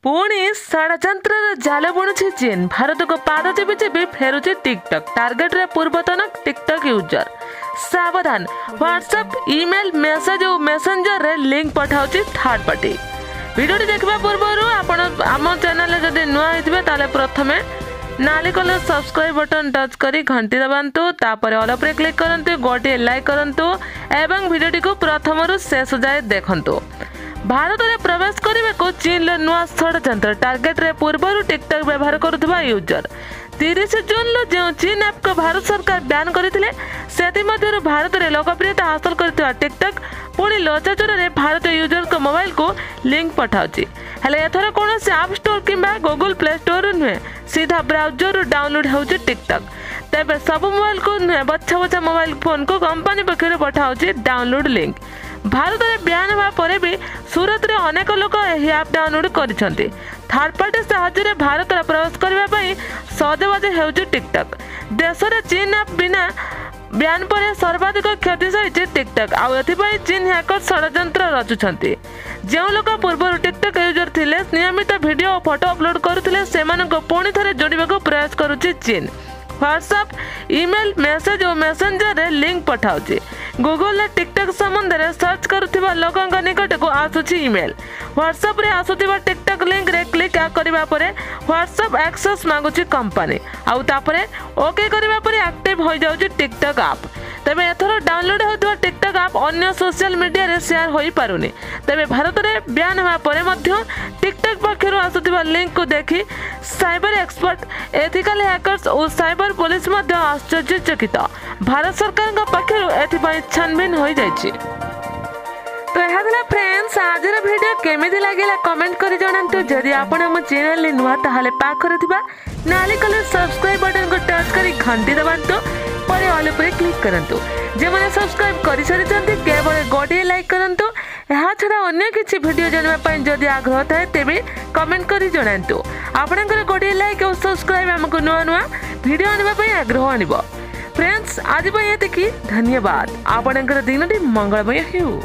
पुणी षड्यंत्र जाल बुणुछि चीन। भारत को पाद चिपि चिपि फेरुछि टिकटक। टार्गेट रे पूर्वतन टिकटक यूजर। सावधान, व्हाट्सएप, ईमेल, मेसेज और मेसेंजर रे लिंक पठाउछि थर्ड पार्टी। वीडियो देखबा पूर्व आपण आम चैनल जदि नुआ होइथिबे ताले प्रथमे नाली कलर सब्सक्राइब बटन टच करी घंटी दबांतु, तापर ऑल पर क्लिक करंतु, गोटे लाइक करंतु एवं वीडियो को प्रथम रु शेष जाए देखंतु। भारत में प्रवेश करने को चीन नुआ षड्यंत्र। टार्गेट रे पूर्व टिकटक व्यवहार करुवा यूजर। 30 जून जो चीन ऐप को भारत सरकार बैन करते भारत में लोकप्रियता हासिल कर टिकटक पुणी लचाचुर रे भारत यूजर को मोबाइल को लिंक पठाउछि। हेले एथर कौन आप स्टोर किंबा गूगल प्ले स्टोर नुहे, सीधा ब्राउजर डाउनलोड होउछि टिकटक। तेबे सब मोबाइल को नुहे, बच्चा बच्चा मोबाइल फोन को कंपनी पक्षर पठाउछि डाउनलोड लिंक। भारत में बैन होगा पर भी सूरत रे अनेक लोक यह ऐप डाउनलोड करिसेंति। थर्ड पार्टी साहाय्य भारत में प्रवेश करने सजबाज होउछि टिकटक। देश में चीन ऐप बिना बैन पर सर्वाधिक क्षति सही टिकटक। आउ चीन हैकर षड्यंत्र रचुछंती। जो लोक पूर्व टिकटक यूजर थिले, नियमित वीडियो और फोटो अपलोड करुथिले, सेमानक पुणी थरे जोड़िबाक प्रयास करुछि चीन। व्हाट्सएप, ईमेल, मेसेज और मेसेंजर रे लिंक पठाउछि। गूगल ने टिकटक संबंध में सर्च करुथिबा लोकंक निकट को आसुछि ईमेल। व्हाट्सएप रे आसुथिबा टिकटक लिंक रे क्लिक करिबा परे व्हाट्सएप एक्सेस मागुछि कंपनी। आउ तापरे ओके करिबा परे एक्टिव हो जाउछि टिकटक ऐप। तबे एथर डाउनलोड होतबा टिकटक ऐप अन्य सोशल मीडिया रे शेयर होई पारुनी। तबे भारत रे बैन होवा परे मध्य टिकटक पक्षरु आसुथिबा लिंक को देखि साइबर एक्सपर्ट, एथिकल हैकर्स और साइबर पुलिस मध्य आश्चर्यचकित। भारत सरकार का पक्षरु एथिपाई छानबीन हो जाइछि। तो यह फ्रेंड्स आज वीडियो केमिति लागिला कमेंट करि जणांतु। जदि आपण हम चैनल ले नुआ ताहाले पाखरे थिबा नाली कलर सब्सक्राइब बटन को टच करी घंटी दबांतु, पर ऑल पर क्लिक करंतु। जे माने सब्सक्राइब करि सरिचंती केवल गोटे लाइक करंतु। यहा छडा अन्य किछि वीडियो जानबा पय जदि आग्रह थाए तेबे कमेंट करि जणांतु। आपनकर गोटे लाइक और सब्सक्राइब हमको नुआ नुआ वीडियो आनिबा पय आग्रह आनिबो। फ्रेंड्स आज पय एतिकी, धन्यवाद। आपनकर दिनटी मंगलमय हेउ।